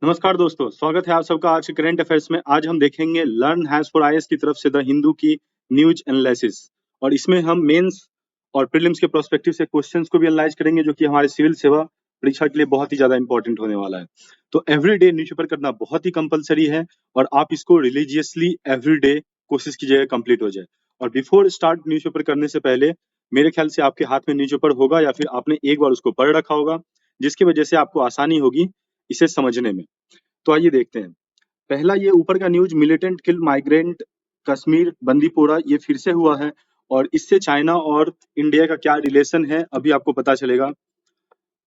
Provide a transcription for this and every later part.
नमस्कार दोस्तों, स्वागत है आप सबका आज के करंट अफेयर्स में। आज हम देखेंगे लर्न हैज फॉर आईएएस की तरफ से द हिंदू की न्यूज एनालिसिस और इसमें हम मेंस और प्रीलिम्स के प्रोस्पेक्टिव से क्वेश्चंस को भी एनालाइज करेंगे जो कि हमारे सिविल सेवा परीक्षा के लिए बहुत ही ज्यादा इंपॉर्टेंट होने वाला है। तो एवरीडे न्यूज़पेपर करना बहुत ही कंपलसरी है और आप इसको रिलीजियसली एवरीडे कोशिश कीजिएगा कंप्लीट हो जाए। और बिफोर स्टार्ट न्यूज़पेपर करने से पहले मेरे ख्याल से आपके हाथ में न्यूज़पेपर होगा या फिर आपने एक बार उसको पढ़ रखा होगा, जिसकी वजह से आपको आसानी होगी इसे समझने में। तो आइए देखते हैं। पहला ये ऊपर का न्यूज, मिलिटेंट किल माइग्रेंट कश्मीर बंदीपोरा, ये फिर से हुआ है और इससे चाइना और इंडिया का क्या रिलेशन है अभी आपको पता चलेगा।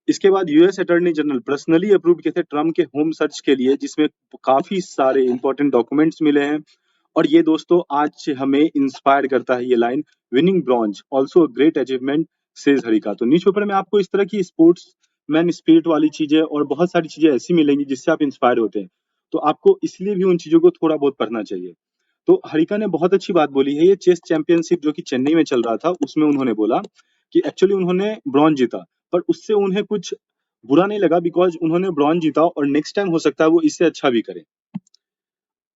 इसके बाद US attorney general personally approve किए थे ट्रम्प के होम सर्च के लिए, जिसमें काफी सारे इंपॉर्टेंट डॉक्यूमेंट्स मिले हैं। और ये दोस्तों आज से हमें इंस्पायर करता है ये line, winning bronze also great achievement says Harika. तो न्यूज़पेपर में आपको इस तरह की स्पोर्ट्स मैन स्पिरिट वाली चीजें और बहुत सारी चीजें ऐसी मिलेंगी जिससे आप इंस्पायर होते हैं। तो आपको इसलिए भी उन चीजों को थोड़ा बहुत पढ़ना चाहिए। तो हरिका ने बहुत अच्छी बात बोली है। ये चेस चैंपियनशिप जो कि चेन्नई में चल रहा था उसमें उन्होंने बोला कि एक्चुअली उन्होंने ब्रॉन्ज जीता, पर उससे उन्हें कुछ बुरा नहीं लगा बिकॉज उन्होंने ब्रॉन्ज जीता और नेक्स्ट टाइम हो सकता है वो इससे अच्छा भी करें।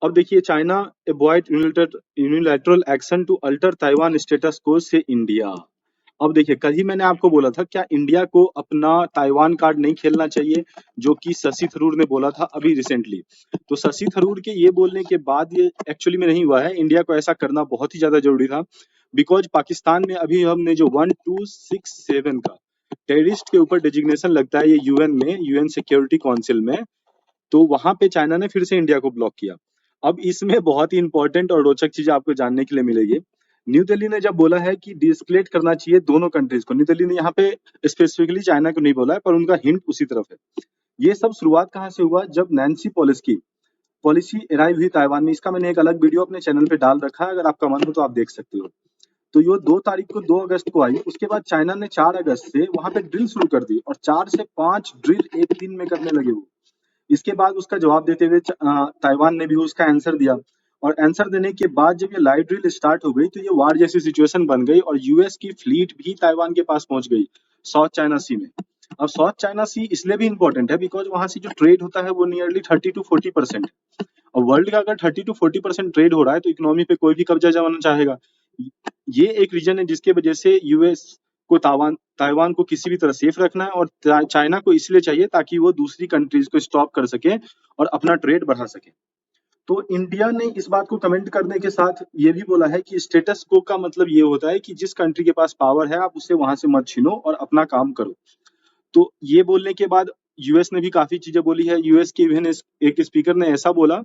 अब देखिए, China avoid unilateral action to alter Taiwan status quo say India. अब देखिए, कल ही मैंने आपको बोला था क्या इंडिया को अपना ताइवान कार्ड नहीं खेलना चाहिए, जो कि शशि थरूर ने बोला था अभी रिसेंटली। तो शशि थरूर के ये बोलने के बाद ये एक्चुअली में नहीं हुआ है। इंडिया को ऐसा करना बहुत ही ज्यादा जरूरी था बिकॉज पाकिस्तान में अभी हमने जो 1267 का टेररिस्ट के ऊपर डेजिग्नेशन लगता है ये यूएन में, यूएन सिक्योरिटी काउंसिल में, तो वहां पे चाइना ने फिर से इंडिया को ब्लॉक किया। अब इसमें बहुत ही इंपॉर्टेंट और रोचक चीज आपको जानने के लिए मिलेगी। न्यू दिल्ली ने जब बोला है कि डिस्कलेट करना चाहिए दोनों कंट्रीज को, न्यू दिल्ली ने यहाँ पे स्पेसिफिकली चाइना को नहीं बोला है पर उनका हिंट उसी तरफ है। ये सब शुरुआत कहाँ से हुआ, जब नैन्सी पॉलिसी अराइव हुई ताइवान में। इसका मैंने एक अलग वीडियो अपने चैनल पे डाल रखा है, अगर आपका मन हो तो आप देख सकते हो। तो ये 2 तारीख को 2 अगस्त को आई। उसके बाद चाइना ने 4 अगस्त से वहां पे ड्रिल शुरू कर दी और 4 से 5 ड्रिल एक दिन में करने लगे वो। इसके बाद उसका जवाब देते हुए ताइवान ने भी उसका आंसर दिया और आंसर देने के बाद जब ये लाइव ड्रिल स्टार्ट हो गई तो ये वार जैसी सिचुएशन बन गई और यूएस की फ्लीट भी ताइवान के पास पहुंच गई साउथ चाइना सी में। अब साउथ चाइना सी इसलिए भी इंपॉर्टेंट है बिकॉज वहां से जो ट्रेड होता है वो नियरली 30 to 40% है। और वर्ल्ड का अगर 30 to 40% ट्रेड हो रहा है तो इकोनॉमी पे कोई भी कब्जा जमाना चाहेगा। ये एक रीजन है जिसके वजह से यूएस को ताइवान ताइवान को किसी भी तरह सेफ रखना है और चाइना को इसलिए चाहिए ताकि वो दूसरी कंट्रीज को स्टॉप कर सके और अपना ट्रेड बढ़ा सके। तो इंडिया ने इस बात को कमेंट करने के साथ ये भी बोला है कि स्टेटस को का मतलब ये होता है कि जिस कंट्री के पास पावर है आप उससे वहां से मत छीनो और अपना काम करो। तो ये बोलने के बाद यूएस ने भी काफी चीजें बोली है। यूएस के इवन एक स्पीकर ने ऐसा बोला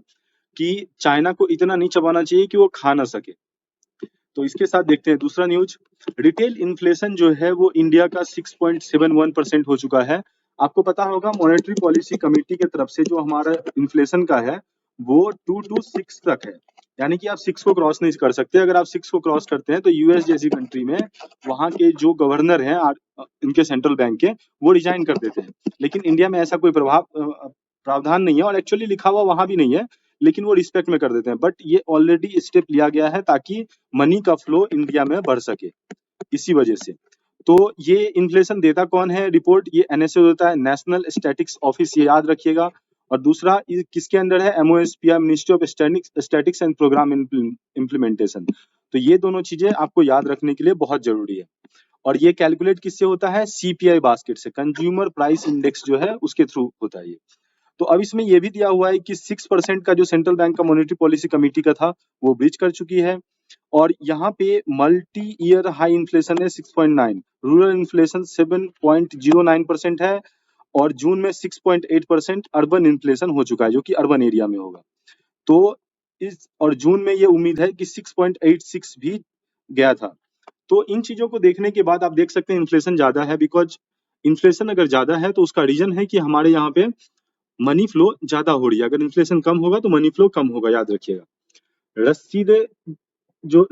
कि चाइना को इतना नहीं चबाना चाहिए कि वो खा ना सके। तो इसके साथ देखते हैं दूसरा न्यूज। रिटेल इन्फ्लेशन जो है वो इंडिया का 6.71% हो चुका है। आपको पता होगा मॉनेटरी पॉलिसी कमेटी की तरफ से जो हमारा इन्फ्लेशन का है वो 2 to 6 तक है, यानी कि आप 6 को क्रॉस नहीं कर सकते। अगर आप 6 को क्रॉस करते हैं तो यूएस जैसी कंट्री में वहां के जो गवर्नर हैं इनके सेंट्रल बैंक के, वो रिजाइन कर देते हैं। लेकिन इंडिया में ऐसा कोई प्रावधान नहीं है और एक्चुअली लिखा हुआ वहां भी नहीं है, लेकिन वो रिस्पेक्ट में कर देते हैं। बट ये ऑलरेडी स्टेप लिया गया है ताकि मनी का फ्लो इंडिया में बढ़ सके, इसी वजह से। तो ये इन्फ्लेशन देता कौन है रिपोर्ट, ये एनएसओ देता है, नेशनल स्टैटिक्स ऑफिस, ये याद रखिएगा। और दूसरा ये किसके अंदर है, MOSPI, ministry of statics and programme implementation. तो ये दोनों चीजें आपको याद रखने के लिए बहुत जरूरी है। और ये कैलकुलेट किससे होता है, सीपीआई बास्केट से, कंज्यूमर प्राइस इंडेक्स जो है उसके थ्रू होता है ये। तो अब इसमें यह भी दिया हुआ है कि 6% का जो सेंट्रल बैंक का मॉनेटरी पॉलिसी कमेटी का था वो ब्रीच कर चुकी है। और यहाँ पे मल्टी ईयर हाई इन्फ्लेशन है 6.9, रूरल इन्फ्लेशन 7.09% है और जून में 6.8% अर्बन इन्फ्लेशन हो चुका है जो कि अर्बन एरिया में होगा। तो इस और जून में ये उम्मीद है कि 6.86 भी गया था। तो इन चीजों को देखने के बाद आप देख सकते हैं इन्फ्लेशन ज्यादा है बिकॉज इन्फ्लेशन अगर ज्यादा है तो उसका रीजन है कि हमारे यहाँ पे मनी फ्लो ज्यादा हो रही है। अगर इन्फ्लेशन कम होगा तो मनी फ्लो कम होगा, याद रखिएगा। रसीद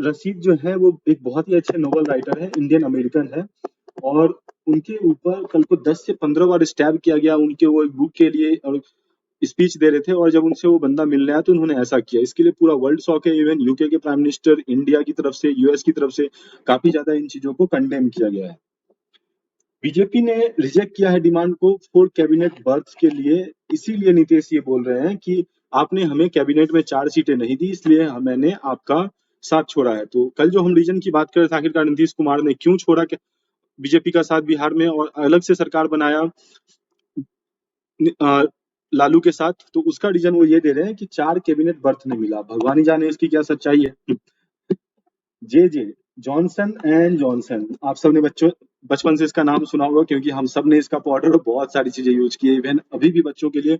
रसीद जो है वो एक बहुत ही अच्छे नोवेल राइटर है, इंडियन अमेरिकन है और उनके ऊपर कल को 10 से 15 बार स्टैब किया गया उनके वो एक बुक के लिए, और स्पीच दे रहे थे और जब उनसे वो बंदा मिलने आया तो उन्होंने ऐसा किया। इसके लिए पूरा वर्ल्ड शॉक है। इवन यूके के प्राइम मिनिस्टर, इंडिया की तरफ से, यूएस की तरफ से काफी ज्यादा इन चीजों को कंडेम किया गया है। बीजेपी ने रिजेक्ट किया है डिमांड को 4 कैबिनेट बर्थ के लिए। इसीलिए नीतीश ये बोल रहे हैं कि आपने हमें कैबिनेट में 4 सीटें नहीं दी, इसलिए मैंने आपका साथ छोड़ा है। तो कल जो हम रीजन की बात कर रहे थे, आखिरकार नीतीश कुमार ने क्यों छोड़ा बीजेपी का साथ बिहार में और अलग से सरकार बनाया अ, लालू के साथ, तो उसका रीजन वो ये दे रहे हैं कि 4 कैबिनेट बर्थ नहीं मिला। भगवान ही जाने इसकी क्या सच्चाई है। जे जॉनसन एंड जॉनसन, आप सबने बच्चों बचपन से इसका नाम सुना होगा, क्योंकि हम सब ने इसका पाउडर और बहुत सारी चीजें यूज की है। इवन अभी भी बच्चों के लिए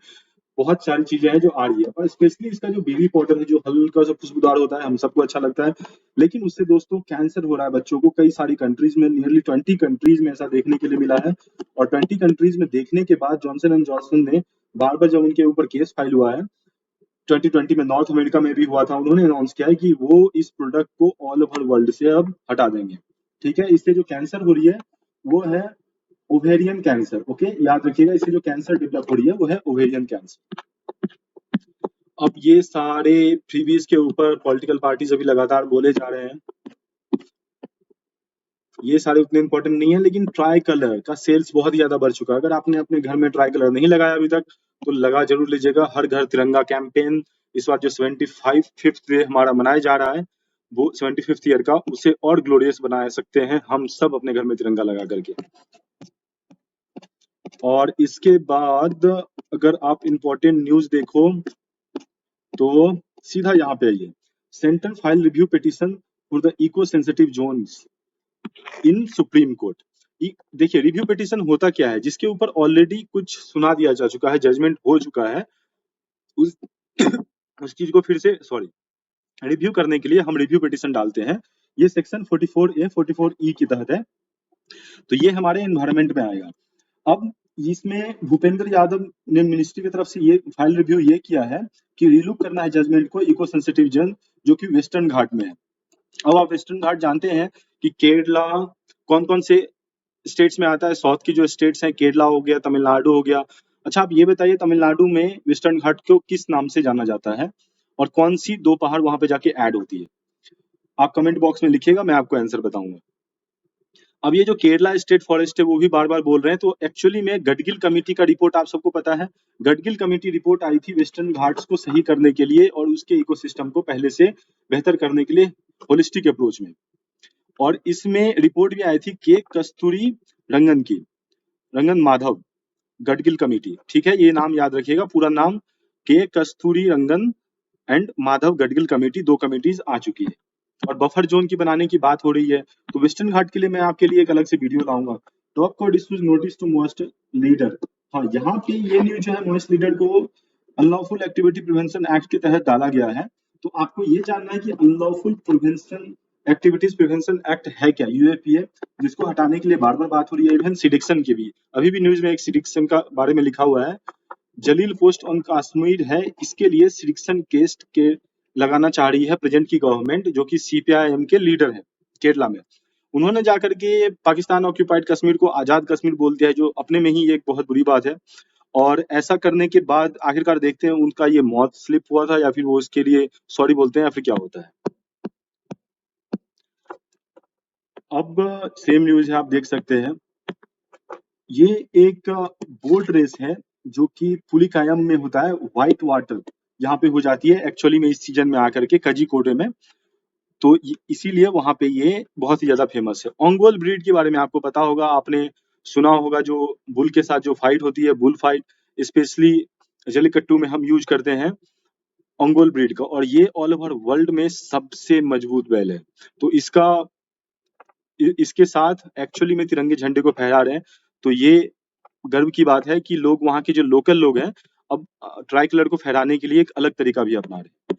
बहुत सारी चीजें हैं जो आ रही है, और स्पेशली इसका जो बेबी पाउडर है जो हल्का सा खुशबूदार होता है, हम सबको अच्छा लगता है। लेकिन उससे दोस्तों कैंसर हो रहा है बच्चों को। कई सारी कंट्रीज में, नियरली 20 कंट्रीज में ऐसा देखने के लिए मिला है। और 20 कंट्रीज में देखने के बाद जॉनसन एंड जॉनसन ने बार बार जब उनके ऊपर केस फाइल हुआ है, 2020 में नॉर्थ अमेरिका में भी हुआ था, उन्होंने अनाउंस किया है कि वो इस प्रोडक्ट को ऑल ओवर वर्ल्ड से अब हटा देंगे। ठीक है, इससे जो कैंसर हो रही है वो है ओवेरियन कैंसर। ओके, याद रखिएगा, इससे जो कैंसर डेवलप हो रही है वो है ओवेरियन कैंसर। अब ये सारे फ्रीबीज के ऊपर पॉलिटिकल पार्टीज अभी लगातार बोले जा रहे हैं। ये सारे उतने इंपॉर्टेंट नहीं है, लेकिन ट्राई कलर का सेल्स बहुत ही ज्यादा बढ़ चुका है। अगर आपने अपने घर में ट्राई कलर नहीं लगाया अभी तक, तो लगा जरूर लीजिएगा। हर घर तिरंगा कैंपेन इस बार जो 75th डे हमारा मनाया जा रहा है, वो 75th ईयर का, उसे और ग्लोरियस बना सकते हैं हम सब अपने घर में तिरंगा लगा करके। और इसके बाद अगर आप इंपॉर्टेंट न्यूज देखो तो सीधा यहाँ पे आइए। Centre file review petition for the eco sensitive zones in supreme court. देखिए, रिव्यू पिटिशन होता क्या है, जिसके ऊपर ऑलरेडी कुछ सुना दिया जा चुका है, जजमेंट हो चुका है, उस उस चीज को फिर से रिव्यू करने के लिए हम रिव्यू पिटिशन डालते हैं। ये सेक्शन 44A 44E के तहत है, तो ये हमारे एनवायरमेंट में आएगा। अब इसमें भूपेंद्र यादव ने मिनिस्ट्री की तरफ से ये फाइल रिव्यू ये किया है कि रिलुक करना है जजमेंट को इको सेंसिटिव जोन, जो कि वेस्टर्न घाट में है। अब आप वेस्टर्न घाट जानते हैं कि केरला कौन कौन से स्टेट्स में आता है। साउथ की जो स्टेट्स हैं, केरला हो गया, तमिलनाडु हो गया। अच्छा, आप ये बताइए, तमिलनाडु में वेस्टर्न घाट को किस नाम से जाना जाता है, और कौन सी 2 पहाड़ वहां पे जाके ऐड होती है? आप कमेंट बॉक्स में लिखिएगा, मैं आपको आंसर बताऊंगा। अब ये जो केरला स्टेट फॉरेस्ट है वो भी बार बार बोल रहे हैं, तो एक्चुअली में गडगिल कमेटी का रिपोर्ट आप सबको पता है। गडगिल कमेटी रिपोर्ट आई थी वेस्टर्न घाट्स को सही करने के लिए और उसके इकोसिस्टम को पहले से बेहतर करने के लिए, होलिस्टिक अप्रोच में। और इसमें रिपोर्ट भी आई थी के कस्तूरी रंगन की, रंगन माधव गडगिल कमेटी। ठीक है, ये नाम याद रखिएगा, पूरा नाम के Kasturi Rangan and Madhav Gadgil committee, 2 committees आ चुकी है। और बफर जोन की बनाने की बात हो रही है, तो वेस्टर्न घाट के लिए मैं आपके लिए एक अलग से वीडियो लाऊंगा। Top court issues notice to most leader. हाँ, यहाँ पे ये न्यूज जो है मोस्ट लीडर को अनलॉफुल एक्टिविटी प्रिवेंशन एक्ट के तहत डाला गया है। तो आपको ये जानना है कि unlawful prevention activities prevention act है क्या, यूएपीए, जिसको हटाने के लिए बार बार बात हो रही है। इवन सिडिक्शन की भी अभी भी न्यूज में एक सिडिक्शन का बारे में लिखा हुआ है, जलील पोस्ट ऑन कश्मीर है, इसके लिए सिडिक्शन केस के लगाना चाह रही है प्रेजेंट की गवर्नमेंट, जो कि सीपीआईएम के लीडर है केरला में। उन्होंने जाकर के पाकिस्तान ऑक्यूपाइड कश्मीर को आजाद कश्मीर बोल दिया है, जो अपने में ही एक बहुत बुरी बात है। और ऐसा करने के बाद आखिरकार देखते हैं उनका ये मौत स्लिप हुआ था, या फिर वो इसके लिए सॉरी बोलते हैं, या फिर क्या होता है। अब सेम न्यूज है, आप देख सकते हैं, ये एक बोट रेस है जो कि पुलिकायम में होता है, व्हाइट वाटर यहाँ पे हो जाती है एक्चुअली में इस सीजन में आकर के कजिकोडे में। तो इसीलिए वहां पे ये बहुत ही ज्यादा फेमस है। ओंगोल ब्रीड के बारे में आपको पता होगा, आपने सुना होगा, जो बुल के साथ जो फाइट होती है, बुल फाइट, स्पेशली जलीकट्टू में हम यूज करते हैं ओंगोल ब्रीड का, और ये ऑल ओवर वर्ल्ड में सबसे मजबूत बैल है। तो इसके साथ एक्चुअली में तिरंगे झंडे को फहरा रहे हैं। तो ये गर्व की बात है कि लोग, वहाँ के जो लोकल लोग हैं, अब ट्राई कलर को फहराने के लिए एक अलग तरीका भी अपना रहे हैं।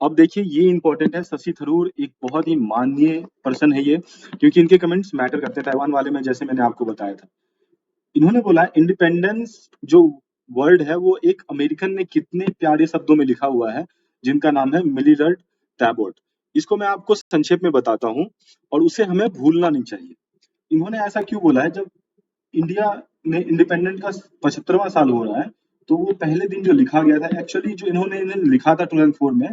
अब देखिए, ये इंपॉर्टेंट है, शशि थरूर एक बहुत ही माननीय पर्सन है ये, क्योंकि इनके कमेंट्स मैटर करते हैं ताइवान वाले में, जैसे मैंने आपको बताया था। इन्होंने बोला इंडिपेंडेंस जो वर्ड है वो एक अमेरिकन ने कितने प्यारे शब्दों में लिखा हुआ है, जिनका नाम है मिलिरड टैबोट। इसको मैं आपको संक्षेप में बताता हूँ, और उसे हमें भूलना नहीं चाहिए। इन्होंने ऐसा क्यों बोला है, जब इंडिया में इंडिपेंडेंट का 75वां साल हो रहा है, तो वो पहले दिन जो लिखा गया था, एक्चुअली जो इन्होंने लिखा था 2004 में,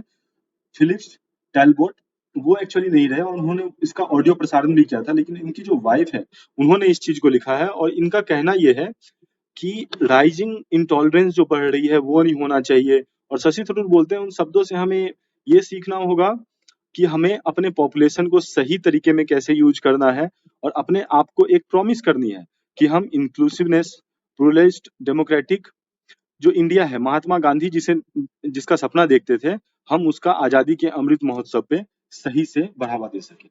फिलिप्स टैलबोट वो एक्चुअली नहीं रहे और उन्होंने इसका ऑडियो प्रसारण भी किया था, लेकिन इनकी जो वाइफ है उन्होंने इस चीज को लिखा है और इनका कहना ये है कि राइजिंग इंटॉलरेंस जो बढ़ रही है वो नहीं होना चाहिए। और शशि थरूर बोलते हैं उन शब्दों से हमें ये सीखना होगा कि हमें अपने पॉपुलेशन को सही तरीके में कैसे यूज करना है और अपने आप को एक प्रॉमिस करनी है कि हम इंक्लूसिवनेस, प्लुरलिस्ट, डेमोक्रेटिक जो इंडिया है, महात्मा गांधी जिसे जिसका सपना देखते थे, हम उसका आजादी के अमृत महोत्सव पे सही से बढ़ावा दे सके।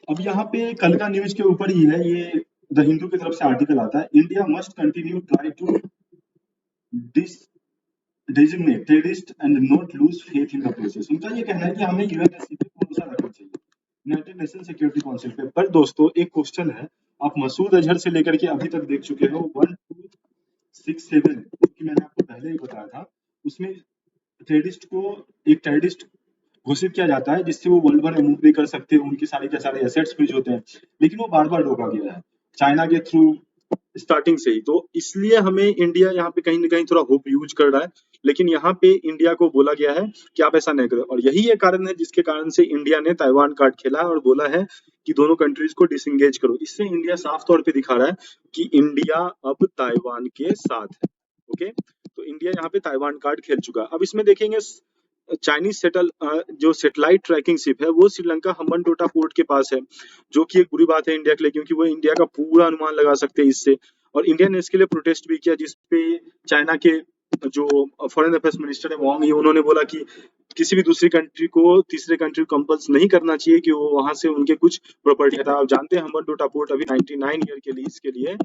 अब यहाँ पे कल का न्यूज के ऊपर ही है, ये द हिंदू की तरफ से आर्टिकल आता है, India must continue try to dis designate terrorist and not lose faith in the process। उनका ये कहना है कि हमें यूएनएससी पे भरोसा रखना चाहिए, यूनाइटेड नेशन सिक्योरिटी काउंसिल पे। पर दोस्तों एक क्वेश्चन है, आप मसूद अजहर से लेकर के अभी तक देख चुके हो 1267 कि मैंने आपको पहले ही बताया था, उसमें टेररिस्ट को एक टेररिस्ट घोषित किया जाता है जिससे वो वर्ल्ड भर में मूव नहीं कर सकते, उनके सारे के सारे एसेट्स फ्रीज होते हैं, लेकिन वो बार बार रोका गया है चाइना के थ्रू स्टार्टिंग से ही। तो इसलिए हमें इंडिया यहाँ पे कहीं ना कहीं थोड़ा होप यूज कर रहा है, लेकिन यहाँ पे इंडिया को बोला गया है कि आप ऐसा नहीं करें। और यही एक कारण है जिसके कारण से इंडिया ने ताइवान कार्ड खेला है और बोला है कि दोनों कंट्रीज को डिसंगेज करो। इससे इंडिया साफ तौर पे दिखा रहा है कि इंडिया अब ताइवान के साथ है। ओके, तो इंडिया यहाँ पे ताइवान कार्ड खेल चुका है। अब इसमें देखेंगे चाइनीज जो सेटेलाइट ट्रैकिंग शिप है वो श्रीलंका हम्बनटोटा पोर्ट के पास है, जो कि एक बुरी बात है इंडिया के लिए, क्योंकि वो इंडिया का पूरा अनुमान लगा सकते हैं इससे। और इंडिया ने इसके लिए प्रोटेस्ट भी किया, जिसपे चाइना के जो फॉरेन अफेयर्स मिनिस्टर है वांग यी, उन्होंने बोला कि किसी भी दूसरी कंट्री को तीसरे कंट्री को कंपल्स नहीं करना चाहिए कि वो वहां से उनके कुछ प्रॉपर्टी हटाए। आप जानते हैं हम्बनटोटा पोर्ट अभी 99 ईयर के लीज के लिए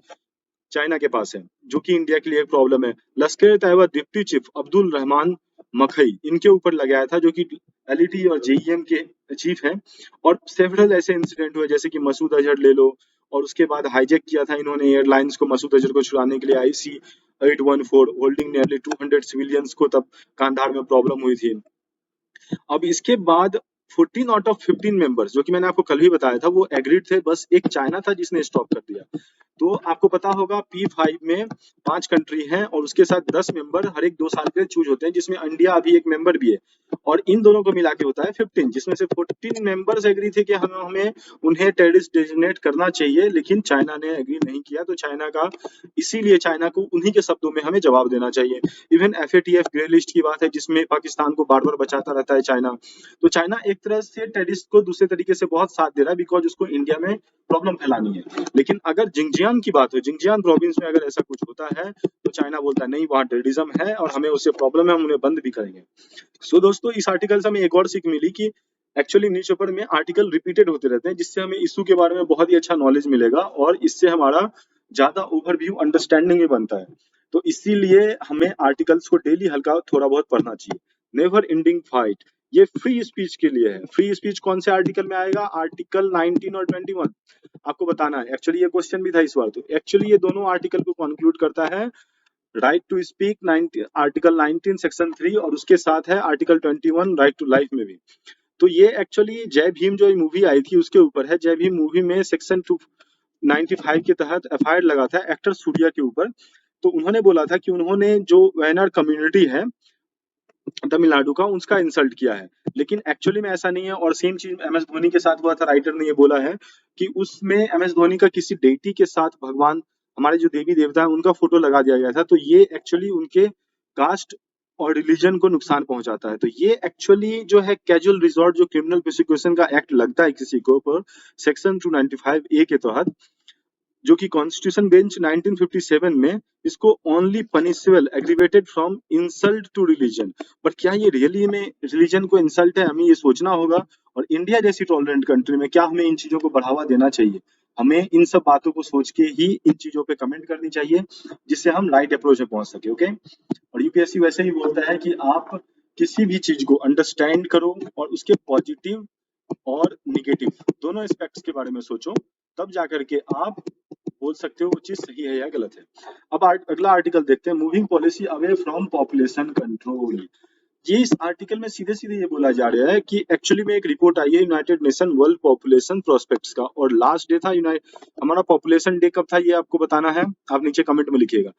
चाइना के पास है, जो कि इंडिया के लिए एक प्रॉब्लम है। लश्कर तैयबा डिप्टी चीफ अब्दुल रहमान मखई इनके ऊपर लगाया था, जो कि एलईटी और जेईएम के चीफ हैं। और सेवरल ऐसे इंसिडेंट हुए जैसे कि मसूद अजहर ले लो, और उसके बाद हाईजैक किया था इन्होंने एयरलाइंस को मसूद अजहर को छुड़ाने के लिए IC 814 होल्डिंग नियरली 200 सिविलियंस को, तब कांधार में प्रॉब्लम हुई थी। अब इसके बाद 14 आउट ऑफ 15 मेंबर्स, जो कि मैंने आपको कल ही बताया था, वो एग्रीड थे, बस एक चाइना था जिसने स्टॉप कर दिया। तो आपको पता होगा P5 में 5 कंट्री हैं और उसके साथ 10 मेंबर हर एक 2 साल के लिए चूज होते हैं, जिसमें इंडिया अभी एक मेंबर भी है। और इन दोनों को मिला के होता है 15, जिसमें से 14 मेंबर्स एग्री थे कि हमें उन्हें टेररिस्ट डेजिग्नेट करना चाहिए, लेकिन चाइना ने एग्री नहीं किया। तो चाइना का, इसीलिए चाइना को उन्हीं के शब्दों में हमें जवाब देना चाहिए। इवन FATF ग्रे लिस्ट की बात है, जिसमें पाकिस्तान को बार बार बचाता रहता है चाइना। तो चाइना एक तरह से टेररिस्ट को दूसरे तरीके से बहुत साथ दे रहा है, बिकॉज उसको इंडिया में प्रॉब्लम फैलानी है। लेकिन अगर जिंगजियान की बात हो, जिंगजियान प्रोविंस में अगर ऐसा कुछ होता है तो चाइना बोलता है नहीं, वहाँ टेररिज्म है और हमें उससे प्रॉब्लम है, हम उन्हें बंद भी करेंगे। सो दोस्तों इस आर्टिकल से हमें एक और सीख मिली कि एक्चुअली न्यूज़पेपर में आर्टिकल रिपीटेड होते रहते हैं, जिससे हमें इशू के बारे में बहुत ही अच्छा नॉलेज मिलेगा और इससे हमारा ज्यादा ओवरव्यू अंडरस्टैंडिंग भी बनता है। तो इसीलिए हमें आर्टिकल्स को डेली हल्का थोड़ा बहुत पढ़ना चाहिए। नेवर एंडिंग फाइट, ये फ्री स्पीच के लिए है। फ्री स्पीच कौन से आर्टिकल में आएगा? आर्टिकल 19 और 21 आपको बताना है। एक्चुअली ये क्वेश्चन भी था इस बार। तो एक्चुअली ये दोनों आर्टिकल को कंक्लूड करता है right to speak 90 article 19 section 3, और उसके साथ है आर्टिकल 21 राइट टू लाइफ में भी। तो ये एक्चुअली जय भीम जो मूवी आई थी उसके ऊपर है। जय भीम मूवी में सेक्शन 295 के तहत FIR लगा था एक्टर सूर्या के ऊपर। तो उन्होंने बोला था कि उन्होंने जो वेनर कम्युनिटी है तमिलनाडु का, उसका इंसल्ट किया है, लेकिन एक्चुअली में ऐसा नहीं है। और सेम चीज MS धोनी के साथ हुआ था। राइटर ने ये बोला है कि उसमें MS धोनी का किसी डेटी के साथ भगवान, हमारे जो देवी देवता है, उनका फोटो लगा दिया गया था। तो ये एक्चुअली उनके कास्ट और रिलीजन को नुकसान पहुंचाता है। तो ये एक्चुअली जो है कैजुअल रिजॉर्ट, जो क्रिमिनल प्रोसिक्यूशन का एक्ट लगता है किसी को ऊपर सेक्शन 295A के तहत, जो कि कॉन्स्टिट्यूशन बेंच 1957 में इसको only punishable aggravated from insult to religion. But क्या ये रियली में रिलीजन को इंसल्ट है? हमें ये सोचना होगा। और इंडिया जैसी टॉलरेंट कंट्री में क्या हमें इन चीजों को बढ़ावा देना चाहिए? हमें इन सब बातों को सोच के ही इन चीजों पे कमेंट करनी चाहिए, जिससे हम राइट अप्रोच में पहुंच सके। ओके, और UPSC वैसे ही बोलता है कि आप किसी भी चीज को अंडरस्टैंड करो और उसके पॉजिटिव और निगेटिव दोनों एस्पेक्ट्स के बारे में सोचो, तब जाकर के आप बोल सकते हो वो चीज सही है या गलत है। अब अगला आर्टिकल देखते हैं, moving policy away from population control. ये इस आर्टिकल में सीधे सीधे ये बोला जा रहा है कि एक्चुअली में एक रिपोर्ट आई है United nation world population prospects का, और लास्ट डे था हमारा पॉपुलेशन डे कब था ये आपको बताना है, आप नीचे कमेंट में लिखिएगा।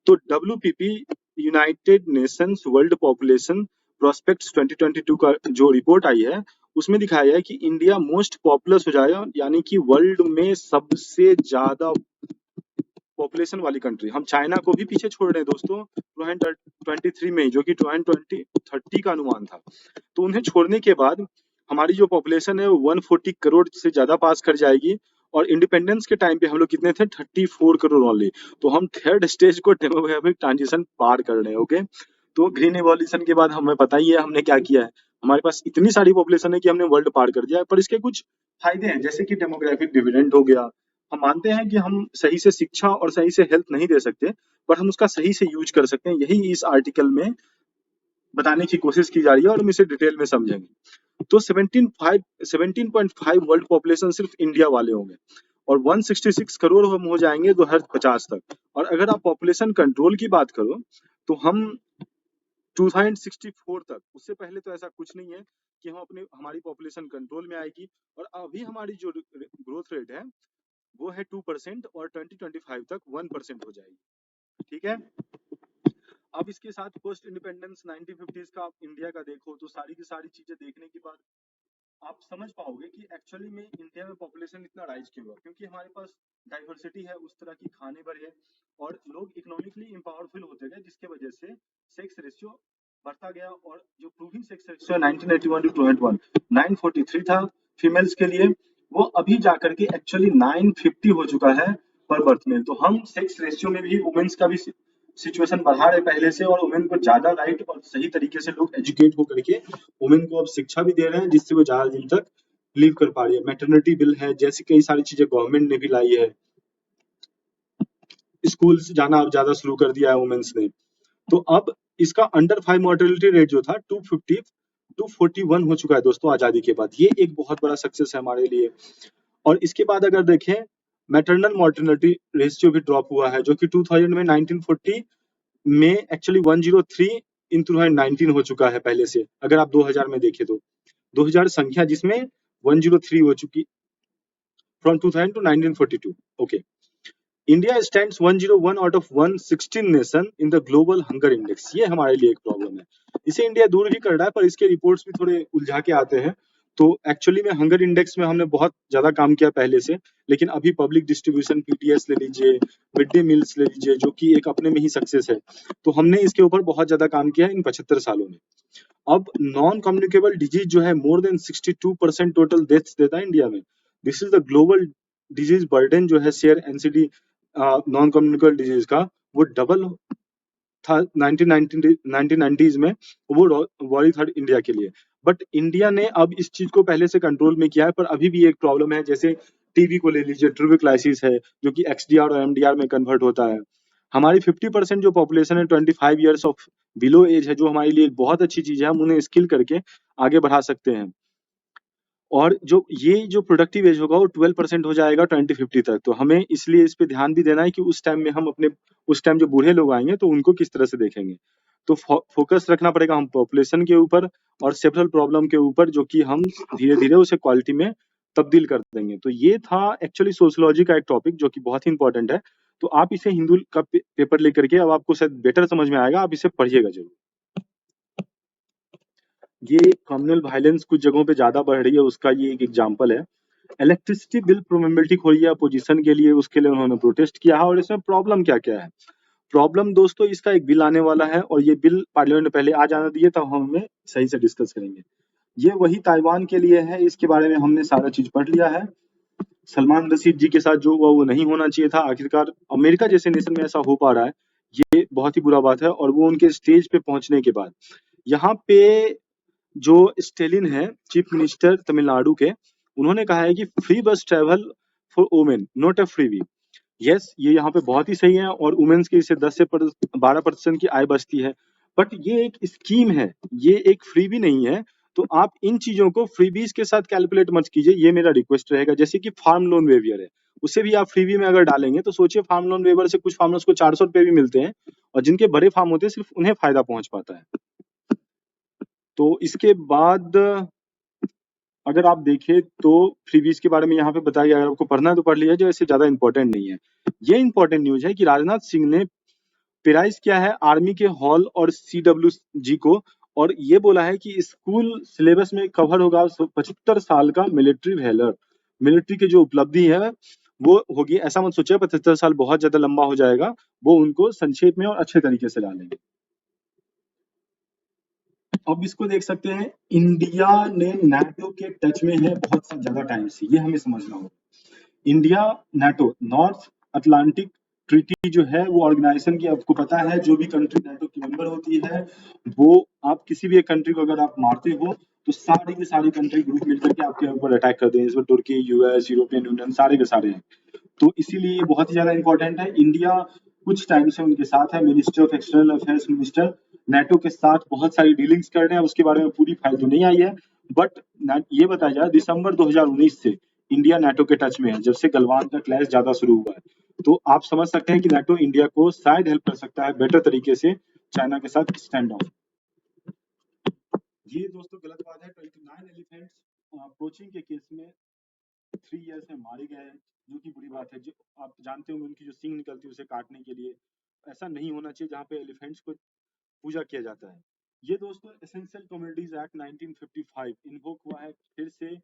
तो WPP United Nations world population prospects 2022 का जो रिपोर्ट आई है उसमें दिखाया गया है कि इंडिया मोस्ट पॉपुलस हो जाएगा, यानी कि वर्ल्ड में सबसे ज्यादा पॉपुलेशन वाली कंट्री। हम चाइना को भी पीछे छोड़ रहे हैं दोस्तों 2023 में, जो कि 2030 का अनुमान था। तो उन्हें छोड़ने के बाद हमारी जो पॉपुलेशन है वो 140 करोड़ से ज्यादा पास कर जाएगी। और इंडिपेंडेंस के टाइम पे हम लोग कितने थे? 34 करोड़ ओनली। तो हम थर्ड स्टेज को डेमोग्राफिक ट्रांजिशन पार कर रहे हैं। ओके, तो ग्रीन एवोल्यूशन के बाद हमें पता ही है हमने क्या किया है। हमारे पास इतनी सारी पॉपुलेशन है कि हमने वर्ल्ड पार कर दिया है। पर इसके कुछ फायदे हैं, जैसे कि डेमोग्राफिक डिविडेंड हो गया। हम मानते हैं कि हम सही से शिक्षा और सही से हेल्थ नहीं दे सकते, पर हम उसका सही से यूज कर सकते हैं। यही इस आर्टिकल में बताने की कोशिश की जा रही है और हम इसे डिटेल में समझेंगे। तो 17.5 वर्ल्ड पॉपुलेशन सिर्फ इंडिया वाले होंगे और 166 करोड़ हम हो जाएंगे 2050 तक। और अगर आप पॉपुलेशन कंट्रोल की बात करो तो हम 2064 तक, उससे पहले तो ऐसा कुछ नहीं है कि हमारी पॉपुलेशन कंट्रोल में आएगी। और अभी हमारी जो ग्रोथ रेट है वो है 2% और 2025 तक 1% हो जाएगी। ठीक है, अब इसके साथ पोस्ट इंडिपेंडेंस 1950s का आप इंडिया का देखो तो सारी की सारी चीजें देखने के बाद आप समझ पाओगे कि एक्चुअली में इंडिया में पॉपुलेशन इतना राइज क्यों हुआ। क्योंकि हमारे पास डाइवर्सिटी है, उस तरह की खाने बढ़े और लोग इकोनॉमिकली एम्पावरफुल होते गए, जिसके वजह से सेक्स रेशियो बढ़ता गया। और जो प्रूविंग सेक्स रेशियो 1981 टू 2021 943 था फीमेल्स के लिए, वो अभी जाकर के एक्चुअली 950 हो चुका है पर बर्थ में। तो हम सेक्स रेशियो में भी वुमेन्स का भी सिचुएशन बढ़ा रहे पहले से, और वुमेन को ज्यादा राइट और सही तरीके से लोग एजुकेट होकर के वुमेन को अब शिक्षा भी दे रहे हैं, जिससे वो ज्यादा दिन तक लिव कर पा रही है। मैटरनिटी बिल है, जैसी कई सारी चीजें गवर्नमेंट ने भी लाई है। स्कूल जाना अब ज्यादा शुरू कर दिया है वुमेन्स ने। तो अब इसका अंडर 5 मोर्टेलिटी रेट जो था 250 टू 41 हो चुका है दोस्तों आजादी के बाद। ये एक बहुत बड़ा सक्सेस है हमारे लिए। और इसके बाद अगर देखें, मैटरनल मोर्टेलिटी रेशियो भी ड्रॉप हुआ है, जो कि 2000 में 1940 में एक्चुअली 103 इन 2019 हो चुका है पहले से। अगर आप 2000 में देखें तो 2000 संख्या जिसमें 103 हो चुकी from 2000 to 1942। Okay, India stands 101 out of 116 nation in the global hunger index. ये हमारे लिए एक प्रॉब्लम है। इसे इंडिया दूर भी कर रहा है, पर इसके रिपोर्ट्स भी थोड़े उलझा के आते हैं। तो एक्चुअली में हंगर इंडेक्स में हमने बहुत ज्यादा काम किया पहले से, लेकिन अभी पब्लिक डिस्ट्रीब्यूशन पीटीएस ले लीजिए, मिड डे मील्स ले लीजिए, जो कि एक अपने में ही सक्सेस है। तो हमने इसके ऊपर बहुत ज्यादा काम किया है इन 75 सालों में। अब नॉन कम्युनिकेबल डिजीज जो है मोर देन 62% टोटल डेथ्स देता है इंडिया में। This is the global disease burden जो है share NCD non communicable disease का, वो डबल था 1990s में। वो वॉरी था इंडिया के लिए। बट इंडिया ने अब इस चीज को पहले से कंट्रोल में किया है, पर अभी भी एक प्रॉब्लम है। जैसे टीबी को ले लीजिए, ट्यूबरक्लोसिस है, जो कि एक्सडीआर और एमडीआर में कन्वर्ट होता है। हमारी 50% जो पॉपुलेशन है 25 ईयर्स ऑफ बिलो एज है, जो हमारे लिए एक बहुत अच्छी चीज है। हम उन्हें स्किल करके आगे बढ़ा सकते हैं। और जो प्रोडक्टिव एज होगा वो 12% हो जाएगा 2050 तक। तो हमें इसलिए इस पे ध्यान भी देना है कि उस टाइम में हम उस टाइम जो बूढ़े लोग आएंगे तो उनको किस तरह से देखेंगे। तो फोकस रखना पड़ेगा हम पॉपुलेशन के ऊपर और सेवरल प्रॉब्लम के ऊपर, जो कि हम धीरे धीरे उसे क्वालिटी में तब्दील कर देंगे। तो ये था एक्चुअली सोशियोलॉजी का एक टॉपिक जो कि बहुत ही इंपॉर्टेंट है। तो आप इसे हिंदू का पेपर लेकर के अब आपको शायद बेटर समझ में आएगा, आप इसे पढ़िएगा जरूर। ये कम्युनल वायलेंस कुछ जगहों पे ज्यादा बढ़ रही है, उसका ये एक एग्जांपल है। इलेक्ट्रिसिटी बिल प्रोबेबिलिटी खोई है अपोजिशन के लिए, उसके लिए उन्होंने प्रोटेस्ट किया है। और इसमें प्रॉब्लम क्या क्या है? प्रॉब्लम दोस्तों, इसका एक बिल आने वाला है और ये बिल पार्लियामेंट में पहले आ जाना दिए, तब हम हमें सही से डिस्कस करेंगे। ये वही ताइवान के लिए है, इसके बारे में हमने सारा चीज पढ़ लिया है। सलमान रशीद जी के साथ जो हुआ वो नहीं होना चाहिए था। आखिरकार अमेरिका जैसे नेशन में ऐसा हो पा रहा है, ये बहुत ही बुरा बात है। और वो उनके स्टेज पे पहुंचने के बाद यहाँ पे जो स्टेलिन है, चीफ मिनिस्टर तमिलनाडु के, उन्होंने कहा है कि फ्री बस travel for women not a freebie. Yes, ये यहाँ पे बहुत ही सही है और वुमेन्स की इससे 10 से 12% की आय बचती है। बट ये एक स्कीम है, ये एक फ्रीबी नहीं है। तो आप इन चीजों को फ्रीबीज के साथ कैलकुलेट मत कीजिए, ये मेरा रिक्वेस्ट रहेगा। जैसे कि फार्म लोन वेवियर है, उसे भी आप फ्रीबी में अगर डालेंगे तो सोचिए फार्म लोन वेवर से कुछ फार्मर्स को 400 रुपए भी मिलते हैं, और जिनके बड़े फार्म होते हैं सिर्फ उन्हें फायदा पहुंच पाता है। तो इसके बाद अगर आप देखें तो फ्रीबीज के बारे में यहाँ पे बताया गया, अगर आपको पढ़ना है तो पढ़ लीजिए, जो ऐसे ज्यादा इंपॉर्टेंट नहीं है। ये इंपॉर्टेंट न्यूज है कि राजनाथ सिंह ने प्राइज किया है आर्मी के हॉल और सीडब्ल्यूजी को और ये बोला है कि स्कूल सिलेबस में कवर होगा 75 साल का मिलिट्री वैल्यूर, मिलिट्री की जो उपलब्धि है वो होगी। ऐसा मत सोचिए 75 साल बहुत ज्यादा लंबा हो जाएगा, वो उनको संक्षेप में और अच्छे तरीके से डालेंगे। अब इसको देख सकते हैं, इंडिया ने नाटो के टच में है बहुत ज्यादा टाइम से, ये हमें समझना होगा। India NATO north Atlantic treaty जो है वो ऑर्गेनाइजेशन की, आपको पता है जो भी कंट्री नाटो की मेंबर होती है, वो आप किसी भी एक कंट्री को अगर आप मारते हो तो सारी की सारी कंट्री ग्रुप मिलकर के आपके ऊपर अटैक कर देंगे, इसमें तुर्की, यूएस, यूरोपियन यूनियन सारे के सारे हैं। तो इसीलिए ये बहुत ही ज्यादा इंपॉर्टेंट है। इंडिया कुछ टाइम से उनके साथ है, ministry of external affairs minister NATO के साथ बहुत सारी डीलिंग्स कर रहे हैं, उसके बारे में पूरी फाइल तो नहीं आई है, बट ये बताया जाए दिसंबर 2019 से इंडिया नाटो के टच में है, जब से गलवान का क्लैश ज्यादा शुरू हुआ है। तो आप समझ सकते हैं कि नाटो इंडिया को शायद हेल्प कर सकता है बेटर तरीके से चाइना के साथ स्टैंड ऑफ। ये दोस्तों गलत बात है। 29 एलिफेंट्स कोचिंग के केस में 3 इयर्स में मारे गए हैं, जो कि बुरी बात है। जो आप जानते होंगे उनकी जो सींग निकलती है उसे काटने के लिए, ऐसा नहीं होना चाहिए जहाँ पे एलिफेंट्स को पूजा किया जाता है। ये दोस्तों एसेंशियल कमोडिटीज एक्ट 1955 इन्वोक हुआ है फिर से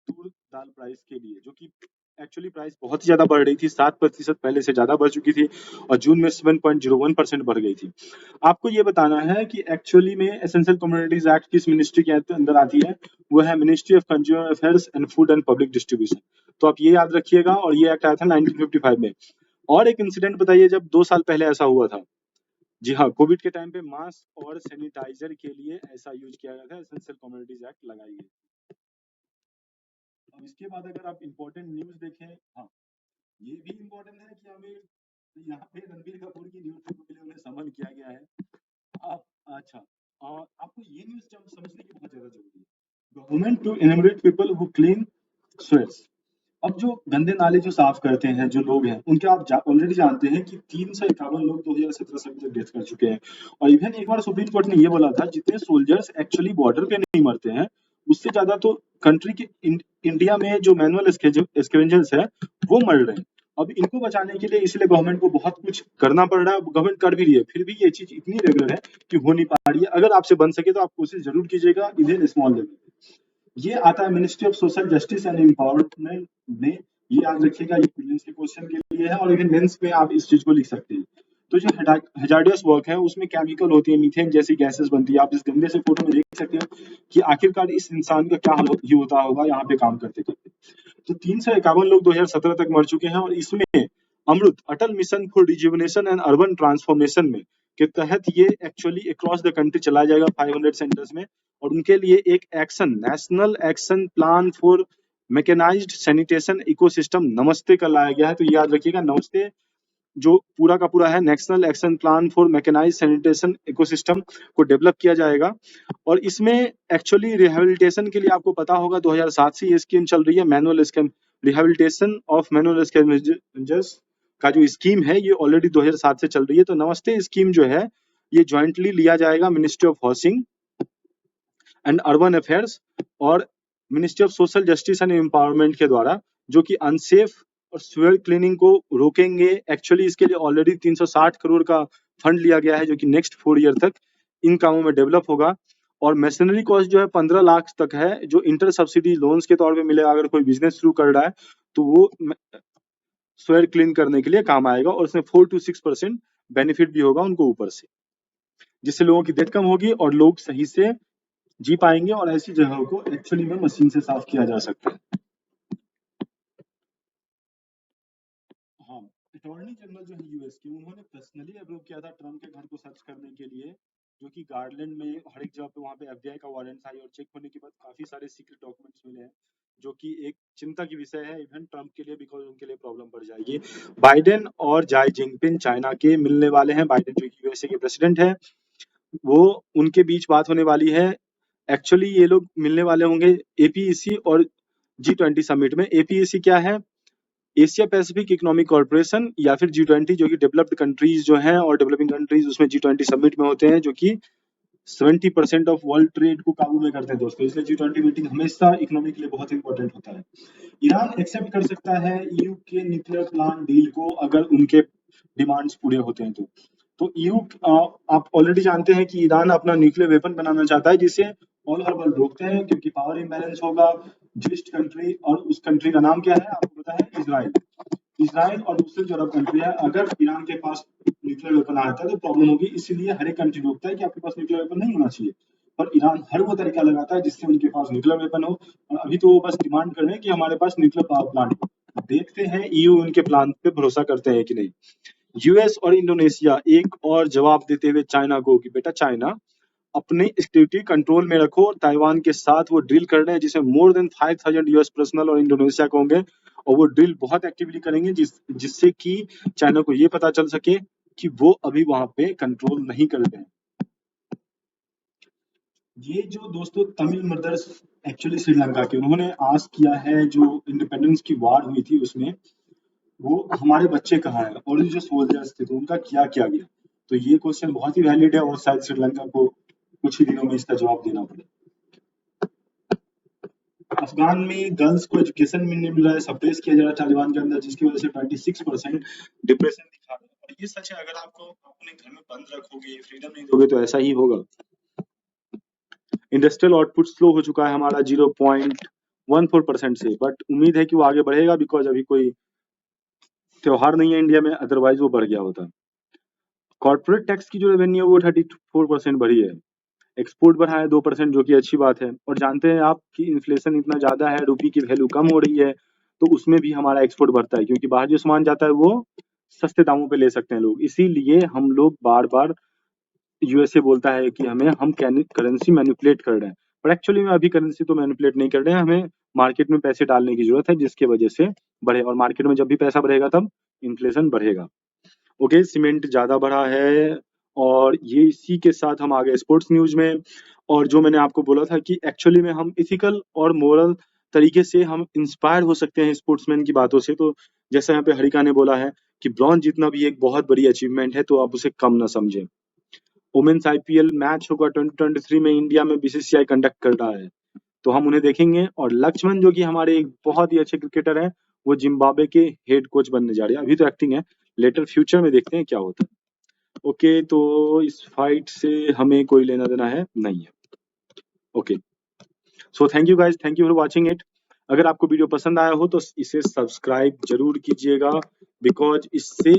तूर दाल प्राइस के लिए, जो कि एक्चुअली प्राइस बहुत ही ज्यादा बढ़ रही थी, 7% पहले से ज्यादा बढ़ चुकी थी और जून में 7.01% बढ़ गई थी। आपको ये बताना है कि एक्चुअली में एसेंशियल कमोडिटीज एक्ट किस मिनिस्ट्री के अंदर आती है, वो है ministry of consumer affairs and food and public distribution. तो आप ये याद रखिएगा, और ये एक्ट आया था 1955 में। और एक इंसिडेंट बताइए जब 2 साल पहले ऐसा हुआ था। जी हाँ, कोविड के टाइम पे मास्क और सैनिटाइजर के लिए ऐसा यूज किया गया था, एसेंशियल कमोडिटीज एक्ट लगाई गई। अब इसके बाद अगर आप इम्पोर्टेंट न्यूज देखें, हाँ ये भी इम्पोर्टेंट है कि हमें यहाँ पे रणबीर कपूर की न्यूज के लिए उन्हें समन किया गया है। आप अच्छा, आपको ये न्यूज समझने की बहुत ज्यादा जरूरी है। Government to enumerate people who clean sweats. अब जो गंदे नाले जो साफ करते हैं जो लोग हैं, उनके आप ऑलरेडी जानते हैं कि 351 लोग 2017 से अभी तक डेथ कर चुके हैं। और इवन एक बार सुप्रीम कोर्ट ने ये बोला था जितने सोल्जर्स एक्चुअली बॉर्डर पे नहीं मरते हैं, उससे ज्यादा तो कंट्री के इंडिया में जो मैनुअल स्कैवेंजर्स है वो मर रहे हैं। अब इनको बचाने के लिए इसलिए गवर्नमेंट को बहुत कुछ करना पड़ रहा है, गवर्नमेंट कर भी रही है, फिर भी ये चीज इतनी रेगुलर है कि हो नहीं पा रही है। अगर आपसे बन सके तो आप कोशिश जरूर कीजिएगा, इवन स्मॉल लेवल पे। ये आता है ministry of social justice and empowerment में। ये याद रखिएगा, ये प्रीलिम्स के क्वेश्चन के लिए है और इवन मेंस में आप इस चीज को लिख सकते हैं। तो जो हजार्डियस वर्क है उसमें केमिकल होती है, मीथेन जैसी गैसेस बनती है। आप इस गंदे से फोटो में देख सकते हो कि आखिरकार इस इंसान का क्या हाल ही होता होगा यहाँ पे काम करते करते। तो 351 लोग 2017 तक मर चुके हैं, और इसमें Amrut Atal mission for rejuvenation and urban transformation में के तहत ये एक्चुअली अक्रॉस द कंट्री चला जाएगा 500 सेंटर्स में। और उनके लिए एक action national action plan for mechanised sanitation ecosystem Namaste का लाया गया है। तो याद रखिएगा, नमस्ते जो पूरा का पूरा है national action plan for mechanised sanitation ecosystem को डेवलप किया जाएगा। और इसमें एक्चुअली रिहेबिलिटेशन के लिए आपको पता होगा 2007 से ये स्कीम चल रही है, manual scheme rehabilitation of manual scavengers का जो स्कीम है ये ऑलरेडी 2007 से चल रही है। तो नमस्ते स्कीम जो है ये ज्वाइंटली लिया जाएगा ministry of housing and urban affairs और ministry of social justice and empowerment के द्वारा, जो कि अनसेफ और स्वेयर क्लीनिंग को रोकेंगे। एक्चुअली इसके लिए ऑलरेडी 360 करोड़ का फंड लिया गया है, जो कि नेक्स्ट 4 ईयर तक इन कामों में डेवलप होगा। और मशीनरी कॉस्ट जो है 15 लाख तक है, जो इंटर सब्सिडी लोन्स के तौर पे मिलेगा अगर कोई बिजनेस शुरू कर रहा है तो वो स्वेयर क्लीन करने के लिए काम आएगा। और उसमें 4 to 6% बेनिफिट भी होगा उनको ऊपर से, जिससे लोगों की डेथ कम होगी और लोग सही से जी पाएंगे और ऐसी जगहों को एक्चुअली में मशीन से साफ किया जा सकता है। हाँ, अटॉर्नी जनरल जो है यूएस के, उन्होंने पर्सनली अप्रूव किया था ट्रम्प के घर को सर्च करने के लिए, जो कि गार्डलैंड में हर एक जगह पे वहाँ पे एफबीआई का वारंट आई और चेक होने के बाद काफी सारे सीक्रेट डॉक्यूमेंट्स मिले हैं, जो कि एक चिंता की विषय है इवन ट्रम्प के लिए, बिकॉज उनके लिए प्रॉब्लम बढ़ जाएगी। बाइडेन और जाई जिंगपिंग चाइना के मिलने वाले हैं। बाइडेन जो यूएसए के प्रेसिडेंट है, वो उनके बीच बात होने वाली है। एक्चुअली ये लोग मिलने वाले होंगे एपीईसी और G20 समिट में। एपीईसी क्या है? एशिया पैसिफिक इकोनॉमिक कॉर्पोरेशन, या फिर G20 जो कि डेवलप्ड कंट्रीज जो हैं और डेवलपिंग कंट्रीज उसमें G20 समिट में होते हैं, जो कि 70% ऑफ वर्ल्ड ट्रेड को काबू में करते हैं दोस्तों। इसलिए G20 मीटिंग हमेशा इकोनॉमी के लिए बहुत इंपॉर्टेंट होता है। ईरान एक्सेप्ट कर सकता है ईयू के न्यूक्लियर प्लांट डील को अगर उनके डिमांड्स पूरे होते हैं तो। तो ईयू आप ऑलरेडी जानते हैं कि ईरान अपना न्यूक्लियर वेपन बनाना चाहता है जिसे ऑल हर वर्ल्ड रोकते हैं क्योंकि पावर इम्बैलेंस होगा। जिस कंट्री, और उस कंट्री का नाम क्या है आपको पता है? इजराइल। इजराइल और दूसरे जो अरब कंट्री है, अगर ईरान के पास न्यूक्लियर वेपन आता है तो प्रॉब्लम होगी, इसीलिए हर एक कंट्री रोकता है कि आपके पास न्यूक्लियर वेपन नहीं होना चाहिए। पर ईरान हर वो तरीका लगाता है जिससे उनके पास न्यूक्लियर वेपन हो, और अभी तो वो बस डिमांड कर रहे हैं कि हमारे पास न्यूक्लियर पावर प्लांट हो। देखते हैं ईयू उनके प्लान पे भरोसा करते हैं कि नहीं। यूएस और इंडोनेशिया एक और जवाब देते हुए चाइना को कि बेटा चाइना, अपने एक्टिविटी कंट्रोल में रखो। ताइवान के साथ वो ड्रिल कर रहे हैं जिसमें मोर देन 5000 यूएस पर्सनल और इंडोनेशिया के होंगे, और वो ड्रिल बहुत एक्टिवली करेंगे जिससे कि चाइना को ये पता चल सके कि वो अभी वहां पे कंट्रोल नहीं कर रहे हैं। ये जो दोस्तों तमिल मदर्स एक्चुअली श्रीलंका के, उन्होंने आस्क किया है जो इंडिपेंडेंस की वार हुई थी उसमें वो हमारे बच्चे कहाँ हैं और ये जो सोल्जर्स थे तो उनका क्या किया गया। तो ये क्वेश्चन बहुत ही वैलिड है और शायद श्रीलंका को कुछ ही दिनों में इसका जवाब देना पड़े। अफगान में गर्ल्स को एजुकेशन में नहीं मिल रहा है, सप्रेस किया जा रहा है तालिबान के अंदर, जिसकी वजह से 26% डिप्रेशन दिखा रहा है। और ये सच है, अगर आपको अपने घर में बंद रखोगे, फ्रीडम नहीं दोगे तो ऐसा ही होगा। इंडस्ट्रियल आउटपुट स्लो हो चुका है हमारा 0.14% से, बट उम्मीद है कि वो आगे बढ़ेगा बिकॉज अभी कोई त्योहार नहीं है इंडिया में, अदरवाइज वो बढ़ गया होता। कॉर्पोरेट टैक्स की जो रेवेन्यू है वो 34% बढ़ी है। एक्सपोर्ट बढ़ा है 2%, जो कि अच्छी बात है। और जानते हैं आप कि इन्फ्लेशन इतना ज्यादा है, रुपये की वैल्यू कम हो रही है, तो उसमें भी हमारा एक्सपोर्ट बढ़ता है क्योंकि बाहर जो सामान जाता है वो सस्ते दामों पे ले सकते हैं लोग। इसीलिए हम लोग बार बार यूएसए बोलता है कि हम करेंसी मैनिपुलेट कर रहे हैं, पर एक्चुअली में अभी करेंसी तो मैनिपुलेट नहीं कर रहे हैं, हमें मार्केट में पैसे डालने की जरूरत है जिसकी वजह से बढ़े, और मार्केट में जब भी पैसा बढ़ेगा तब इन्फ्लेशन बढ़ेगा। ओके, सीमेंट ज्यादा बढ़ा है, और ये इसी के साथ हम आ गए स्पोर्ट्स न्यूज में। और जो मैंने आपको बोला था कि एक्चुअली में हम इथिकल और मोरल तरीके से हम इंस्पायर हो सकते हैं स्पोर्ट्समैन की बातों से। तो जैसा यहाँ पे हरिका ने बोला है कि ब्रॉन्ज जीतना भी एक बहुत बड़ी अचीवमेंट है, तो आप उसे कम ना समझें। वुमेन्स आईपीएल मैच होगा 2023 में, इंडिया में बीसीसीआई कंडक्ट कर रहा है, तो हम उन्हें देखेंगे। और लक्ष्मण जो कि हमारे एक बहुत ही अच्छे क्रिकेटर हैं, वो जिम्बाब्वे के हेड कोच बनने जा रहे हैं। अभी तो एक्टिंग है, लेटर फ्यूचर में देखते हैं क्या होता है। ओके, तो इस फाइट से हमें कोई लेना देना है नहीं है। Okay, so thank you guys, thank you for watching it. अगर आपको वीडियो पसंद आया हो तो इसे सब्सक्राइब जरूर कीजिएगा, बिकॉज इससे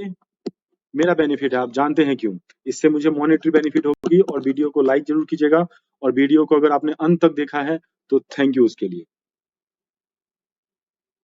मेरा बेनिफिट है, आप जानते हैं क्यों। इससे मुझे मॉनेटरी बेनिफिट होगी। और वीडियो को लाइक जरूर कीजिएगा, और वीडियो को अगर आपने अंत तक देखा है तो थैंक यू उसके लिए।